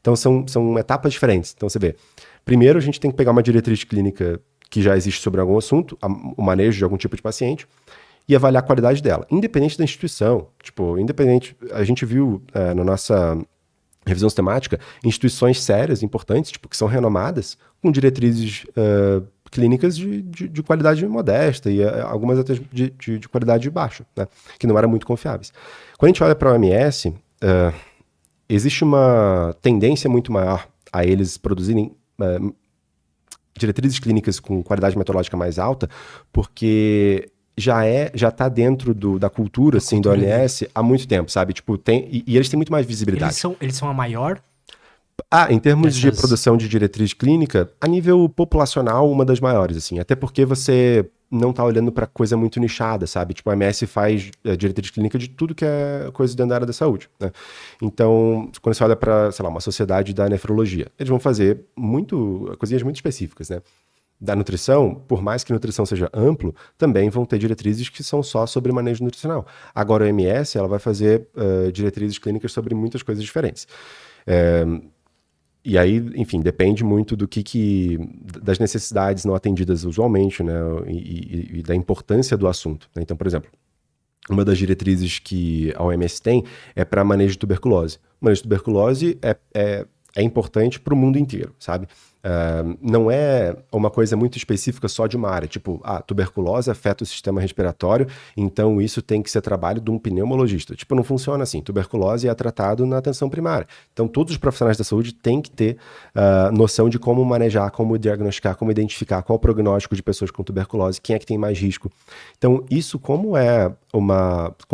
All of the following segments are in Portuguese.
Então, são etapas diferentes. Então, você vê, primeiro a gente tem que pegar uma diretriz clínica que já existe sobre algum assunto, o manejo de algum tipo de paciente, e avaliar a qualidade dela, independente da instituição. Tipo, independente, a gente viu na nossa revisão sistemática instituições sérias, importantes, tipo, que são renomadas, com diretrizes clínicas de qualidade modesta e algumas até de qualidade baixa, né? Que não eram muito confiáveis. Quando a gente olha para a OMS, existe uma tendência muito maior a eles produzirem diretrizes clínicas com qualidade metodológica mais alta, porque já está dentro da cultura, assim, do OMS há muito tempo, sabe? Tipo, e eles têm muito mais visibilidade. Eles são a maior? Em termos de produção de diretriz clínica, a nível populacional, uma das maiores, assim. Até porque você não está olhando para coisa muito nichada, sabe? Tipo, a OMS faz diretriz clínica de tudo que é coisa dentro da área da saúde, né? Então, quando você olha para, sei lá, uma sociedade da nefrologia, eles vão fazer coisinhas muito específicas, né? Da nutrição, por mais que nutrição seja amplo, também vão ter diretrizes que são só sobre manejo nutricional. Agora, a OMS, ela vai fazer diretrizes clínicas sobre muitas coisas diferentes. E aí, enfim, depende muito das necessidades não atendidas usualmente, né, e da importância do assunto, né? Então, por exemplo, uma das diretrizes que a OMS tem é para manejo de tuberculose. O manejo de tuberculose é importante para o mundo inteiro, sabe? Não é uma coisa muito específica só de uma área, tipo, tuberculose afeta o sistema respiratório, então isso tem que ser trabalho de um pneumologista. Tipo, não funciona assim. Tuberculose é tratado na atenção primária. Então, todos os profissionais da saúde têm que ter noção de como manejar, como diagnosticar, como identificar qual o prognóstico de pessoas com tuberculose, quem é que tem mais risco. Então, isso como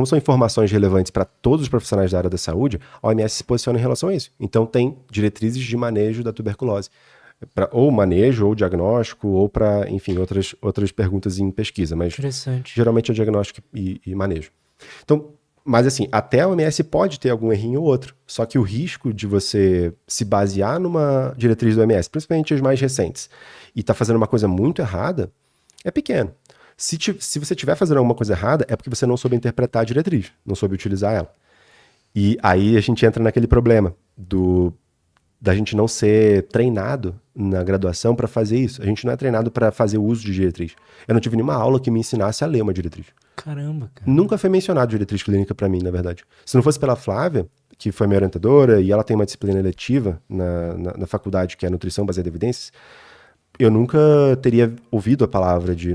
são informações relevantes para todos os profissionais da área da saúde, a OMS se posiciona em relação a isso. Então, tem diretrizes de manejo da tuberculose. Ou manejo, ou diagnóstico, ou para, enfim, outras perguntas em pesquisa. Mas geralmente é diagnóstico e manejo. Então, mas assim, até a OMS pode ter algum errinho ou outro. Só que o risco de você se basear numa diretriz do OMS, principalmente as mais recentes, e tá fazendo uma coisa muito errada, é pequeno. Se você estiver fazendo alguma coisa errada, é porque você não soube interpretar a diretriz, não soube utilizar ela. E aí a gente entra naquele problema da gente não ser treinado na graduação para fazer isso. A gente não é treinado para fazer o uso de diretriz. Eu não tive nenhuma aula que me ensinasse a ler uma diretriz. Caramba, cara. Nunca foi mencionado diretriz clínica para mim, na verdade. Se não fosse pela Flávia, que foi minha orientadora, e ela tem uma disciplina eletiva na faculdade, que é nutrição baseada em evidências, eu nunca teria ouvido a palavra de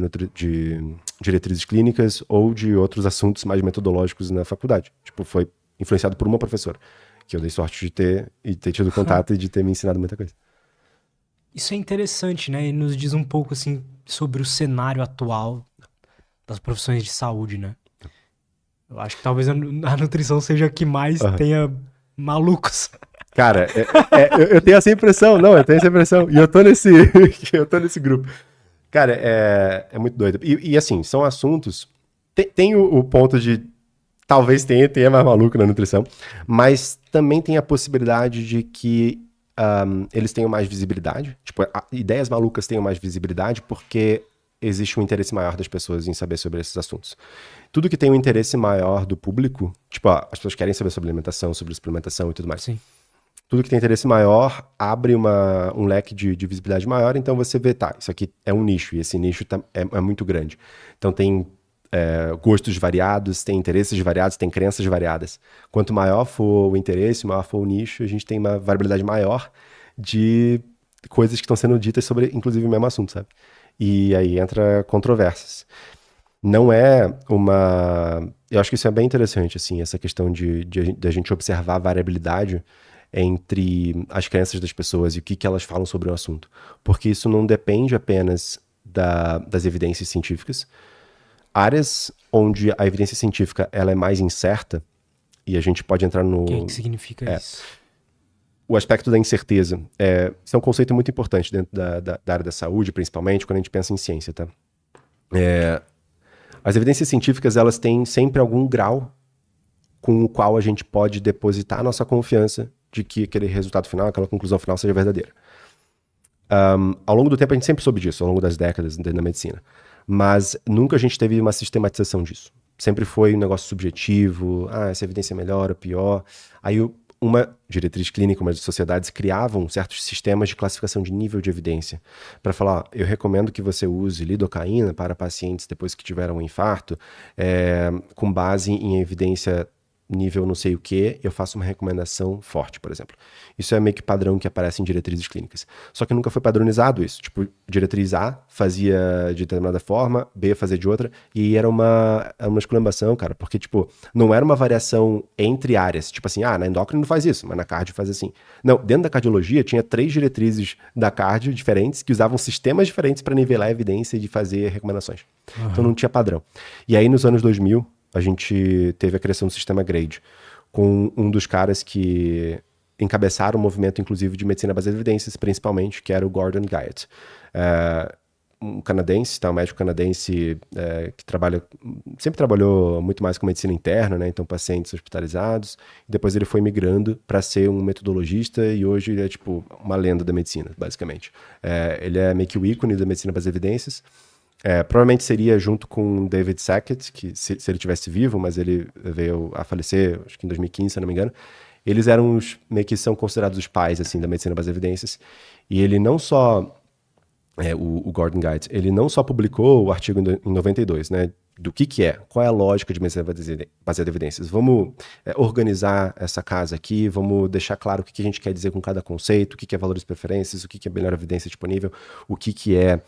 diretrizes clínicas ou de outros assuntos mais metodológicos na faculdade. Tipo, foi influenciado por uma professora, que eu dei sorte de ter tido contato e de ter me ensinado muita coisa. Isso é interessante, né? E nos diz um pouco, assim, sobre o cenário atual das profissões de saúde, né? Eu acho que talvez a nutrição seja a que mais tenha malucos. Cara, eu tenho essa impressão, e eu tô nesse grupo. Cara, é muito doido. E assim, são assuntos... Tem o ponto de talvez tenha mais maluco na nutrição, mas também tem a possibilidade de que eles tenham mais visibilidade. Tipo, ideias malucas tenham mais visibilidade porque existe um interesse maior das pessoas em saber sobre esses assuntos. Tudo que tem um interesse maior do público, tipo, as pessoas querem saber sobre alimentação, sobre suplementação e tudo mais. Sim. Tudo que tem interesse maior abre um leque de visibilidade maior, então você vê, isso aqui é um nicho, e esse nicho é muito grande. Então tem gostos variados, tem interesses variados, tem crenças variadas. Quanto maior for o interesse, maior for o nicho, a gente tem uma variabilidade maior de coisas que estão sendo ditas sobre, inclusive, o mesmo assunto, sabe? E aí entra controvérsias. Não é eu acho que isso é bem interessante, assim, essa questão de a gente observar a variabilidade entre as crenças das pessoas e o que elas falam sobre o assunto. Porque isso não depende apenas das evidências científicas. Áreas onde a evidência científica ela é mais incerta, e a gente pode entrar no... O que significa isso? O aspecto da incerteza. Isso é um conceito muito importante dentro da área da saúde, principalmente quando a gente pensa em ciência, tá? As evidências científicas, elas têm sempre algum grau com o qual a gente pode depositar a nossa confiança de que aquele resultado final, aquela conclusão final seja verdadeira. Ao longo do tempo, a gente sempre soube disso, ao longo das décadas na medicina. Mas nunca a gente teve uma sistematização disso. Sempre foi um negócio subjetivo, essa evidência é melhor ou pior. Aí uma diretriz clínica, umas sociedades criavam certos sistemas de classificação de nível de evidência para falar, ó, eu recomendo que você use lidocaína para pacientes depois que tiveram um infarto, com base em evidência nível não sei o que, eu faço uma recomendação forte, por exemplo. Isso é meio que padrão que aparece em diretrizes clínicas. Só que nunca foi padronizado isso. Tipo, diretriz A fazia de determinada forma, B fazia de outra, e era uma esculhambação, cara, porque, tipo, não era uma variação entre áreas. Tipo assim, na endócrino faz isso, mas na cardio faz assim. Não, dentro da cardiologia tinha 3 diretrizes da cardio diferentes que usavam sistemas diferentes para nivelar a evidência e de fazer recomendações. Então não tinha padrão. E aí, nos anos 2000, a gente teve a criação do sistema GRADE, com um dos caras que encabeçaram o movimento, inclusive, de medicina baseada em evidências, principalmente, que era o Gordon Guyatt. Um canadense, um médico canadense que sempre trabalhou muito mais com medicina interna, né? Então pacientes hospitalizados. Depois ele foi migrando para ser um metodologista e hoje ele é tipo uma lenda da medicina, basicamente. Ele é meio que o ícone da medicina baseada em evidências. Provavelmente seria junto com David Sackett, que se ele tivesse vivo, mas ele veio a falecer, acho que em 2015, se não me engano. Eles eram meio que são considerados os pais assim, da medicina baseada em evidências. E ele não só, o Gordon Guyatt, ele não só publicou o artigo em 92, né, do que é, qual é a lógica de medicina baseada em evidências. Vamos organizar essa casa aqui, vamos deixar claro o que a gente quer dizer com cada conceito, o que é valores e preferências, o que é melhor evidência disponível, o que é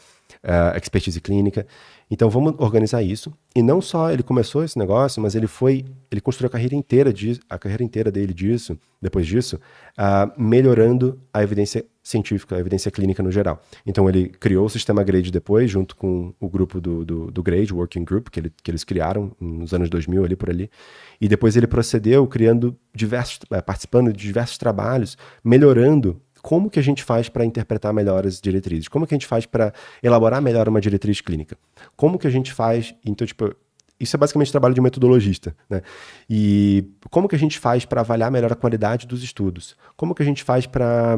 expertise clínica. Então vamos organizar isso. E não só ele começou esse negócio, mas ele construiu a carreira inteira dele depois disso, melhorando a evidência científica, a evidência clínica no geral. Então ele criou o sistema GRADE depois, junto com o grupo do GRADE, Working Group, que eles criaram nos anos 2000, ali por ali. E depois ele procedeu criando participando de diversos trabalhos, melhorando como que a gente faz para interpretar melhor as diretrizes? Como que a gente faz para elaborar melhor uma diretriz clínica? Como que a gente faz... Então, tipo, isso é basicamente trabalho de metodologista, né? E como que a gente faz para avaliar melhor a qualidade dos estudos? Como que a gente faz para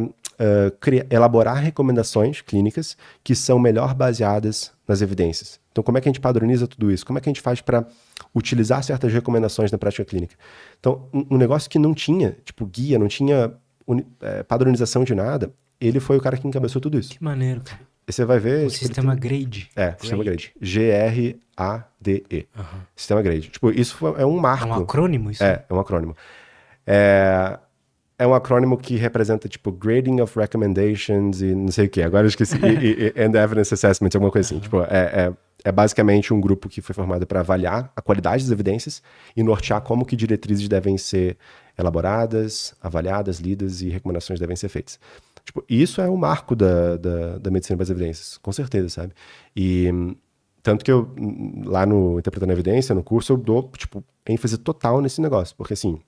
elaborar recomendações clínicas que são melhor baseadas nas evidências? Então, como é que a gente padroniza tudo isso? Como é que a gente faz para utilizar certas recomendações na prática clínica? Então, um negócio que não tinha, tipo, guia, não tinha padronização de nada, ele foi o cara que encabeçou tudo isso. Que maneiro, cara. E você vai ver... O sistema GRADE. Sistema GRADE. G-R-A-D-E. Sistema GRADE. Tipo, isso é um marco. É um acrônimo isso? É um acrônimo. É um acrônimo que representa, tipo, Grading of Recommendations e não sei o quê. Agora eu esqueci. And Evidence Assessment, alguma coisa assim. Tipo, é basicamente um grupo que foi formado para avaliar a qualidade das evidências e nortear como que diretrizes devem ser elaboradas, avaliadas, lidas e recomendações devem ser feitas. Tipo, isso é o marco da medicina baseada em evidências, com certeza, sabe? E tanto que eu, lá no Interpretando a Evidência, no curso, eu dou, tipo, ênfase total nesse negócio, porque, assim,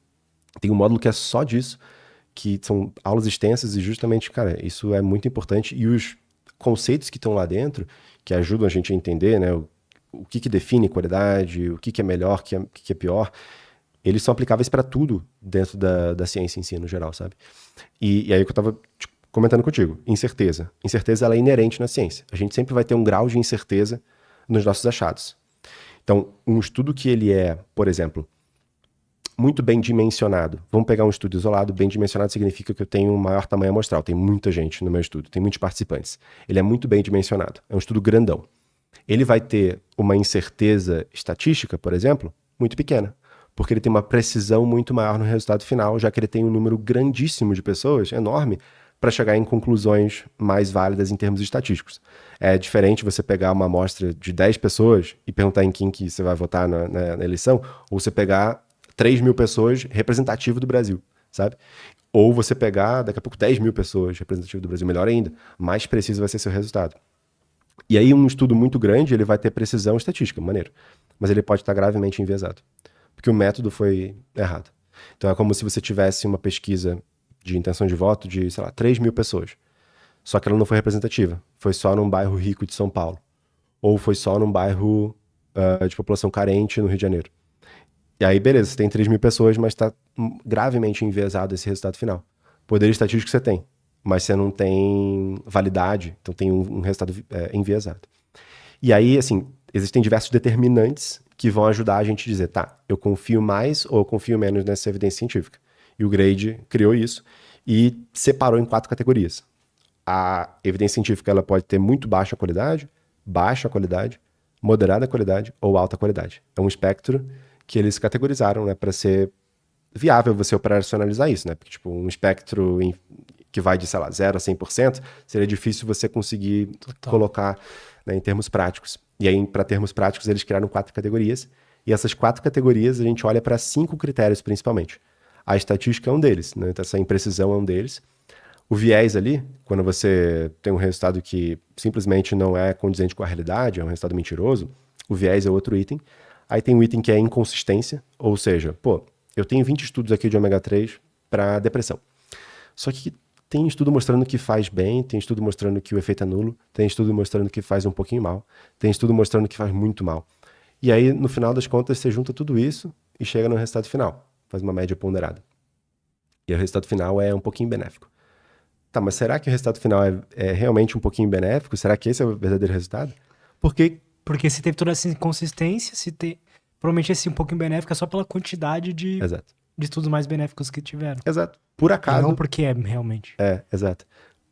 tem um módulo que é só disso, que são aulas extensas e justamente, cara, isso é muito importante e os conceitos que estão lá dentro, que ajudam a gente a entender, né, o que define qualidade, o que é melhor, o que é pior, eles são aplicáveis para tudo dentro da ciência em si, no geral, sabe? E aí que eu estava comentando contigo, incerteza. Incerteza, ela é inerente na ciência. A gente sempre vai ter um grau de incerteza nos nossos achados. Então, um estudo que ele é, por exemplo, muito bem dimensionado. Vamos pegar um estudo isolado, bem dimensionado significa que eu tenho um maior tamanho amostral, tem muita gente no meu estudo, tem muitos participantes. Ele é muito bem dimensionado, é um estudo grandão. Ele vai ter uma incerteza estatística, por exemplo, muito pequena, porque ele tem uma precisão muito maior no resultado final, já que ele tem um número grandíssimo de pessoas, enorme, para chegar em conclusões mais válidas em termos estatísticos. É diferente você pegar uma amostra de 10 pessoas e perguntar em quem que você vai votar na eleição, ou você pegar 3.000 pessoas representativo do Brasil, sabe? Ou você pegar, daqui a pouco, 10.000 pessoas representativo do Brasil, melhor ainda, mais preciso vai ser seu resultado. E aí um estudo muito grande, ele vai ter precisão estatística, maneiro, mas ele pode estar gravemente enviesado, porque o método foi errado. Então é como se você tivesse uma pesquisa de intenção de voto de, sei lá, 3.000 pessoas, só que ela não foi representativa, foi só num bairro rico de São Paulo, ou foi só num bairro de população carente no Rio de Janeiro. E aí, beleza, você tem 3.000 pessoas, mas está gravemente enviesado esse resultado final. Poder estatístico você tem, mas você não tem validade, então tem um resultado enviesado. E aí, assim, existem diversos determinantes que vão ajudar a gente a dizer, tá, eu confio mais ou eu confio menos nessa evidência científica. E o GRADE criou isso e separou em 4 categorias. A evidência científica ela pode ter muito baixa qualidade, moderada qualidade ou alta qualidade. É um espectro que eles categorizaram, né, para ser viável você operacionalizar isso, né? Porque, tipo, um espectro que vai de, sei lá, 0 a 100%, seria difícil você conseguir colocar, né, em termos práticos. E aí, para termos práticos, eles criaram 4 categorias. E essas 4 categorias, a gente olha para 5 critérios, principalmente. A estatística é um deles, né? Então, essa imprecisão é um deles. O viés ali, quando você tem um resultado que simplesmente não é condizente com a realidade, é um resultado mentiroso, o viés é outro item. Aí tem um item que é inconsistência, ou seja, pô, eu tenho 20 estudos aqui de ômega 3 para depressão. Só que tem estudo mostrando que faz bem, tem estudo mostrando que o efeito é nulo, tem estudo mostrando que faz um pouquinho mal, tem estudo mostrando que faz muito mal. E aí, no final das contas, você junta tudo isso e chega no resultado final. Faz uma média ponderada. E o resultado final é um pouquinho benéfico. Tá, mas será que o resultado final é realmente um pouquinho benéfico? Será que esse é o verdadeiro resultado? Porque se teve toda essa inconsistência, provavelmente esse um pouquinho benéfico é só pela quantidade de estudos mais benéficos que tiveram. Exato. Por acaso... E não porque é realmente. Exato.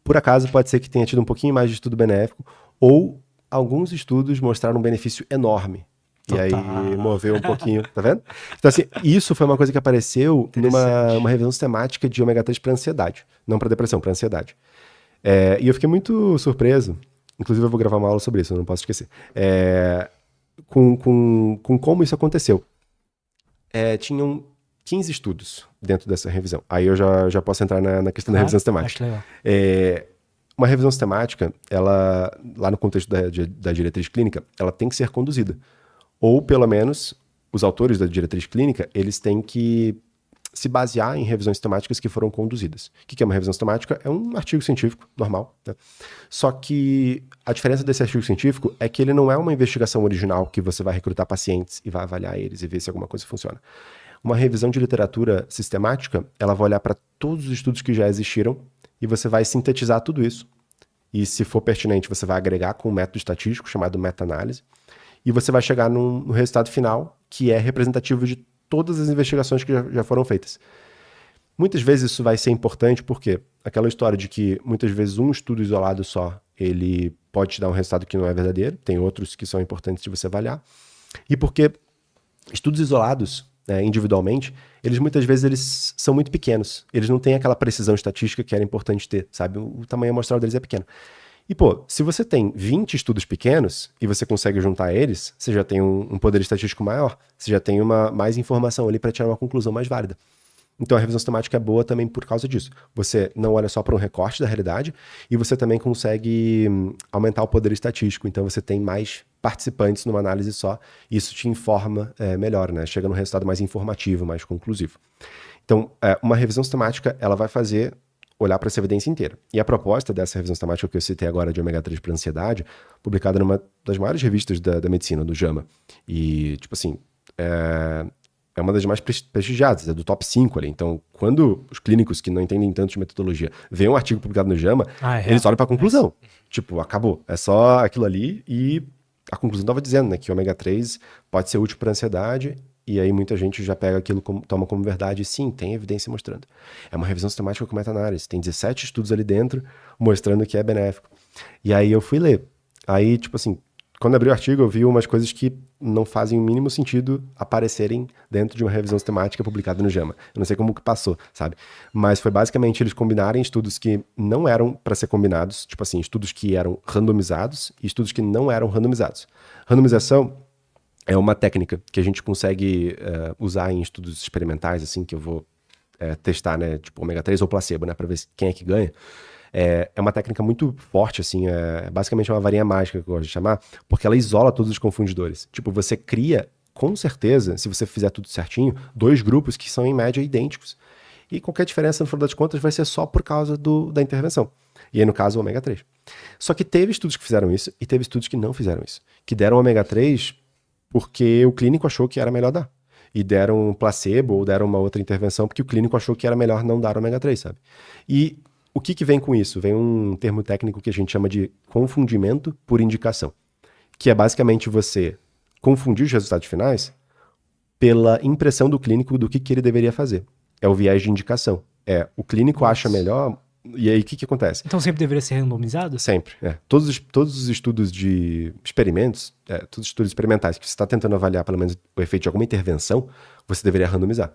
Por acaso pode ser que tenha tido um pouquinho mais de estudo benéfico ou alguns estudos mostraram um benefício enorme. Total. E aí moveu um pouquinho, tá vendo? Então assim, isso foi uma coisa que apareceu numa revisão sistemática de ômega 3 para ansiedade. Não para depressão, para ansiedade. E eu fiquei muito surpreso, inclusive eu vou gravar uma aula sobre isso, eu não posso esquecer, com como isso aconteceu. Tinham 15 estudos dentro dessa revisão. Aí eu já posso entrar na questão da revisão sistemática. Acho legal. Uma revisão sistemática, ela, lá no contexto da diretriz clínica, ela tem que ser conduzida. Ou, pelo menos, os autores da diretriz clínica, eles têm que se basear em revisões sistemáticas que foram conduzidas. O que é uma revisão sistemática? É um artigo científico normal, né? Só que a diferença desse artigo científico é que ele não é uma investigação original que você vai recrutar pacientes e vai avaliar eles e ver se alguma coisa funciona. Uma revisão de literatura sistemática, ela vai olhar para todos os estudos que já existiram e você vai sintetizar tudo isso. E, se for pertinente, você vai agregar com um método estatístico chamado meta-análise. E você vai chegar no resultado final, que é representativo de todas as investigações que já foram feitas. Muitas vezes isso vai ser importante porque aquela história de que muitas vezes um estudo isolado só, ele pode te dar um resultado que não é verdadeiro, tem outros que são importantes de você avaliar. E porque estudos isolados, individualmente, eles muitas vezes eles são muito pequenos. Eles não têm aquela precisão estatística que era importante ter, sabe? O tamanho amostral deles é pequeno. E, pô, se você tem 20 estudos pequenos e você consegue juntar eles, você já tem um poder estatístico maior, você já tem mais informação ali para tirar uma conclusão mais válida. Então a revisão sistemática é boa também por causa disso. Você não olha só para um recorte da realidade e você também consegue aumentar o poder estatístico. Então você tem mais participantes numa análise só e isso te informa melhor, né? Chega num resultado mais informativo, mais conclusivo. Então, uma revisão sistemática, ela vai olhar para essa evidência inteira. E a proposta dessa revisão sistemática que eu citei agora de ômega 3 para ansiedade, publicada numa das maiores revistas da medicina, do JAMA. E, tipo assim, é uma das mais prestigiadas, é do top 5 ali. Então, quando os clínicos que não entendem tanto de metodologia veem um artigo publicado no JAMA, eles olham para a conclusão. Tipo, acabou. É só aquilo ali e a conclusão estava dizendo, né, que o ômega 3 pode ser útil para ansiedade. E aí muita gente já pega aquilo, toma como verdade, e sim, tem evidência mostrando. É uma revisão sistemática com meta-análise, tem 17 estudos ali dentro mostrando que é benéfico. E aí eu fui ler. Aí, tipo assim, quando abri o artigo eu vi umas coisas que não fazem o mínimo sentido aparecerem dentro de uma revisão sistemática publicada no JAMA. Eu não sei como que passou, sabe? Mas foi basicamente eles combinarem estudos que não eram para ser combinados, tipo assim, estudos que eram randomizados e estudos que não eram randomizados. Randomização é uma técnica que a gente consegue usar em estudos experimentais, assim, que eu vou testar, né, tipo ômega 3 ou placebo, né, para ver quem é que ganha. É uma técnica muito forte, assim, basicamente uma varinha mágica que eu gosto de chamar, porque ela isola todos os confundidores. Tipo, você cria, com certeza, se você fizer tudo certinho, 2 grupos que são em média idênticos. E qualquer diferença, no final das contas, vai ser só por causa da intervenção. E aí, no caso, o ômega 3. Só que teve estudos que fizeram isso e teve estudos que não fizeram isso. Que deram ômega 3 porque o clínico achou que era melhor dar. E deram um placebo ou deram uma outra intervenção porque o clínico achou que era melhor não dar ômega 3, sabe? E o que vem com isso? Vem um termo técnico que a gente chama de confundimento por indicação. Que é basicamente você confundir os resultados finais pela impressão do clínico do que ele deveria fazer. é o viés de indicação. O clínico acha melhor, e aí o que acontece? Então sempre deveria ser randomizado? Sempre, Todos os estudos de experimentos, todos os estudos experimentais que você está tentando avaliar pelo menos o efeito de alguma intervenção, você deveria randomizar.